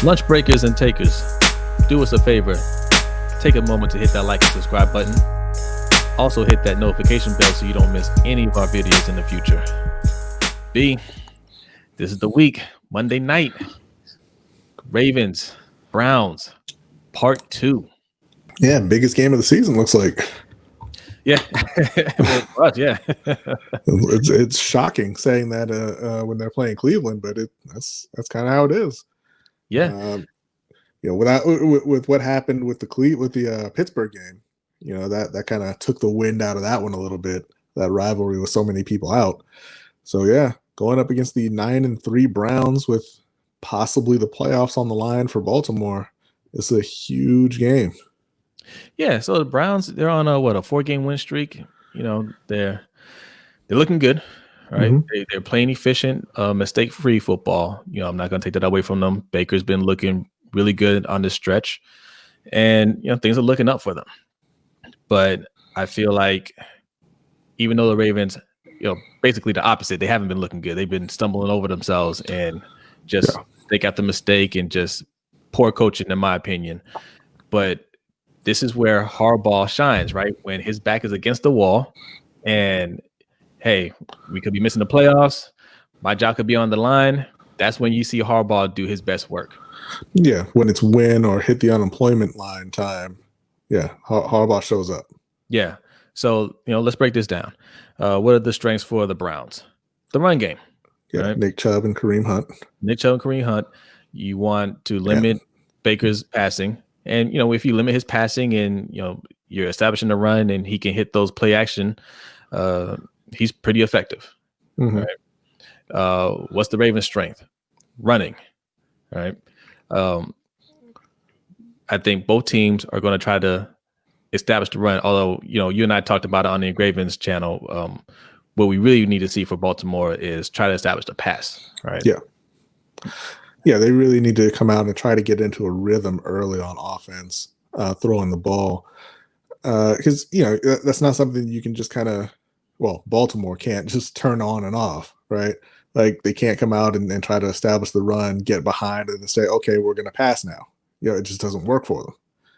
Lunch breakers and takers, do us a favor. Take a moment to hit that like and subscribe button. Also hit that notification bell so you don't miss any of our videos in the future. B, this is the week, Monday night. Ravens, Browns, part 2. Yeah, biggest game of the season, looks like. Yeah. Well, for us, yeah. It's shocking saying that when they're playing Cleveland, but that's kind of how it is. Yeah. With what happened with the Pittsburgh game, that kind of took the wind out of that one a little bit. That rivalry with so many people out. So yeah, going up against the 9-3 Browns with possibly the playoffs on the line for Baltimore, it's a huge game. Yeah, so the Browns, they're on a 4-game win streak. They're looking good, right? Mm-hmm. They're playing efficient, mistake-free football. I'm not going to take that away from them. Baker's been looking really good on this stretch, and things are looking up for them. But I feel like even though the Ravens, basically the opposite, they haven't been looking good. They've been stumbling over themselves and just they got the mistake and just poor coaching, in my opinion. But this is where Harbaugh shines, right? When his back is against the wall and, hey, we could be missing the playoffs. My job could be on the line. That's when you see Harbaugh do his best work. Yeah, when it's win or hit the unemployment line time. Yeah, Harbaugh shows up. Yeah. So, let's break this down. What are the strengths for the Browns? The run game. Yeah, right? Nick Chubb and Kareem Hunt. You want to limit Baker's passing. And, if you limit his passing and, you're establishing the run and he can hit those play action, he's pretty effective. Mm-hmm. Right? What's the Ravens' strength? Running. Right? I think both teams are going to try to establish the run. Although, you and I talked about it on the Ravens channel. What we really need to see for Baltimore is try to establish the pass. Right? Yeah. Yeah, they really need to come out and try to get into a rhythm early on offense, throwing the ball. Because, that's not something you can just Baltimore can't just turn on and off, right? Like they can't come out and try to establish the run, get behind and say, okay, we're going to pass now. It just doesn't work for them.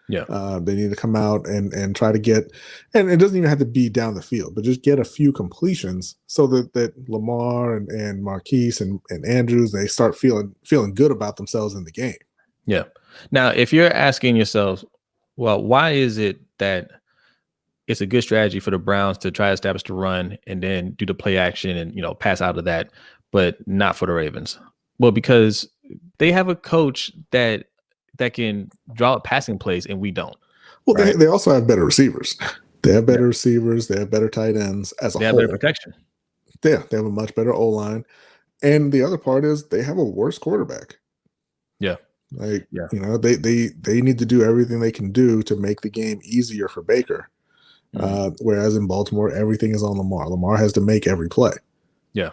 Yeah. They need to come out and try to get, and it doesn't even have to be down the field, but just get a few completions so that Lamar and Marquise and Andrews, they start feeling good about themselves in the game. Yeah. Now, if you're asking yourself, well, why is it that it's a good strategy for the Browns to try to establish the run and then do the play action and, pass out of that, but not for the Ravens? Well, because they have a coach that can draw up passing plays and we don't. Well, right? they also have better receivers. They have better receivers. They have better tight ends as a whole. They have better protection. Yeah, they have a much better O-line. And the other part is they have a worse quarterback. Yeah. They need to do everything they can do to make the game easier for Baker. Mm-hmm. Whereas in Baltimore, everything is on Lamar. Lamar has to make every play. Yeah.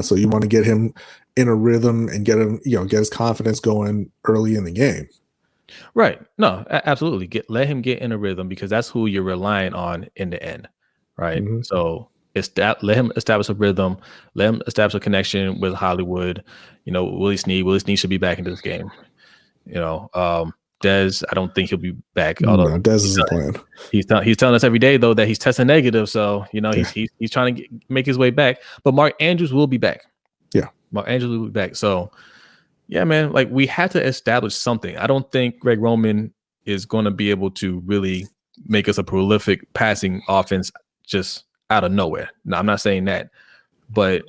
So you want to get him in a rhythm and get him, get his confidence going early in the game. Right. No, absolutely. Let him get in a rhythm because that's who you're relying on in the end. Right. Mm-hmm. So let him establish a rhythm. Let him establish a connection with Hollywood. Willie Snead should be back into this game. Dez, I don't think he'll be back. Although Dez isn't playing. He's telling us every day though that he's testing negative. So he's trying to make his way back. But Mark Andrews will be back. Yeah, Mark Andrews will be back. So yeah, man, like we had to establish something. I don't think Greg Roman is going to be able to really make us a prolific passing offense just out of nowhere. No, I'm not saying that, but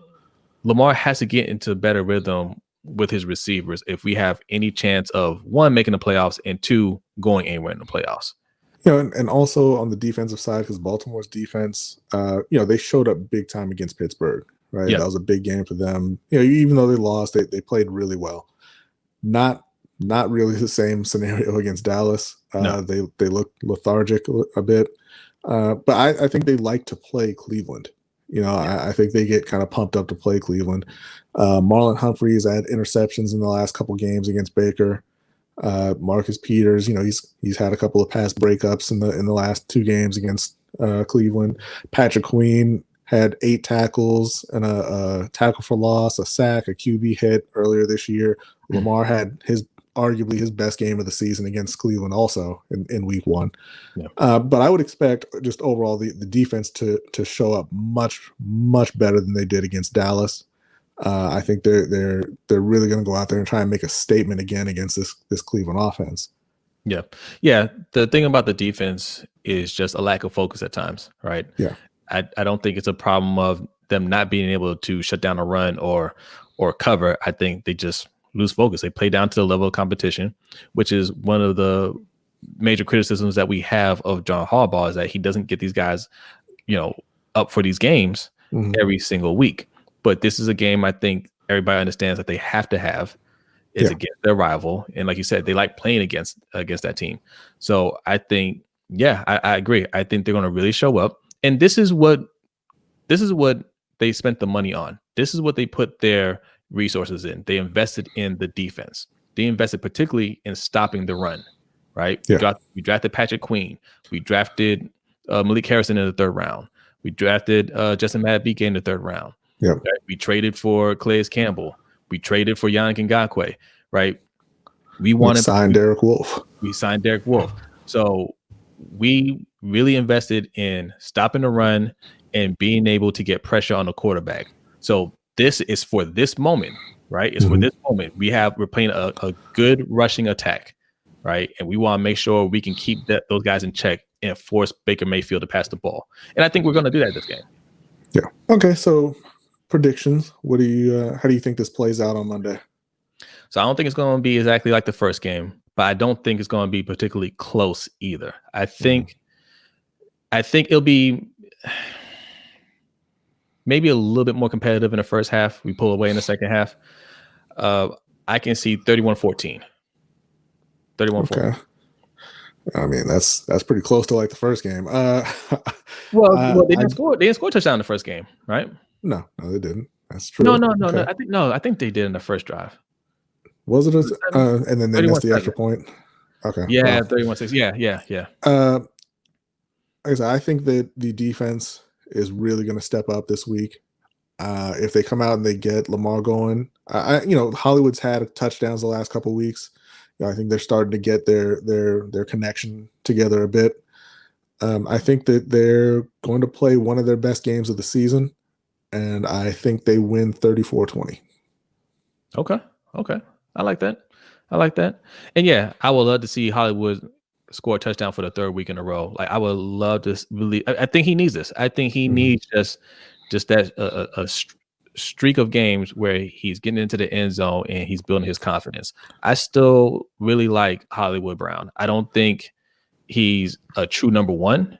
Lamar has to get into better rhythm with his receivers if we have any chance of one, making the playoffs, and two, going anywhere in the playoffs. And also on the defensive side, because Baltimore's defense, they showed up big time against Pittsburgh, right? Yeah. That was a big game for them. Even though they lost, they played really well. Not really the same scenario against Dallas. No. They looked lethargic a bit, but I think they like to play Cleveland. I think they get kind of pumped up to play Cleveland. Marlon Humphreys had interceptions in the last couple games against Baker. Marcus Peters, he's had a couple of pass breakups in the last 2 games against Cleveland. Patrick Queen had 8 tackles and a tackle for loss, a sack, a QB hit earlier this year. Lamar had his arguably his best game of the season against Cleveland also in week one. Yeah. But I would expect just overall the defense to show up much better than they did against Dallas. I think they're really going to go out there and try and make a statement again against this Cleveland offense. Yeah. Yeah. The thing about the defense is just a lack of focus at times, right? Yeah. I don't think it's a problem of them not being able to shut down a run or cover. I think they just lose focus. They play down to the level of competition, which is one of the major criticisms that we have of John Harbaugh, is that he doesn't get these guys, up for these games every single week. But this is a game I think everybody understands that they have to have. It's against their rival, and like you said, they like playing against that team. So I think, I agree. I think they're going to really show up, and this is what they spent the money on. This is what they put their resources in. They invested in the defense. They invested particularly in stopping the run. Right? Yeah. We drafted Patrick Queen. We drafted Malik Harrison in the 3rd round. We drafted Justin Madubuike in the 3rd round. Yeah. Right? We traded for Calais Campbell. We traded for Yannick Ngakoue, right? We signed Derek Wolfe. We signed Derek Wolfe. So we really invested in stopping the run and being able to get pressure on the quarterback. So this is for this moment, right? It's for this moment. We're playing a good rushing attack, right? And we want to make sure we can keep those guys in check and force Baker Mayfield to pass the ball. And I think we're going to do that this game. Yeah. Okay. So predictions. How do you think this plays out on Monday? So I don't think it's going to be exactly like the first game, but I don't think it's going to be particularly close either. I think it'll be maybe a little bit more competitive in the first half. We pull away in the second half. I can see 31-14. 31-14. Okay. I mean, that's pretty close to like the first game. Well, they didn't score. They didn't score a touchdown in the first game, right? No, they didn't. That's true. No. I think they did in the first drive. Was it? And then they missed the extra point. Okay. Yeah, 31-6. Yeah. Like I said, I think that the defense is really going to step up this week. If they come out and they get Lamar going, Hollywood's had touchdowns the last couple of weeks. I think they're starting to get their connection together a bit. I think that they're going to play one of their best games of the season, and I think they win 34-20. Okay. I like that. And yeah, I would love to see Hollywood score a touchdown for the 3rd week in a row. Like, I would love to really. I think he needs this. I think he needs just that a streak of games where he's getting into the end zone and he's building his confidence. I still really like Hollywood Brown. I don't think he's a true number 1,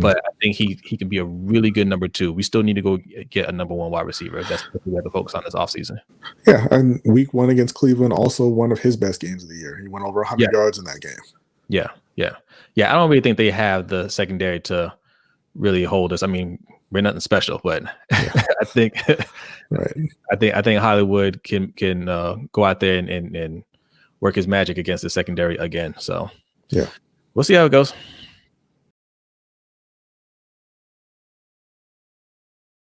but I think he can be a really good number 2. We still need to go get a number 1 wide receiver. That's what we have to focus on this offseason. Yeah, and week 1 against Cleveland, also one of his best games of the year. He went over 100 yards in that game. Yeah. I don't really think they have the secondary to really hold us. I mean, we're nothing special, but I think right. I think Hollywood can go out there and work his magic against the secondary again. So yeah, we'll see how it goes.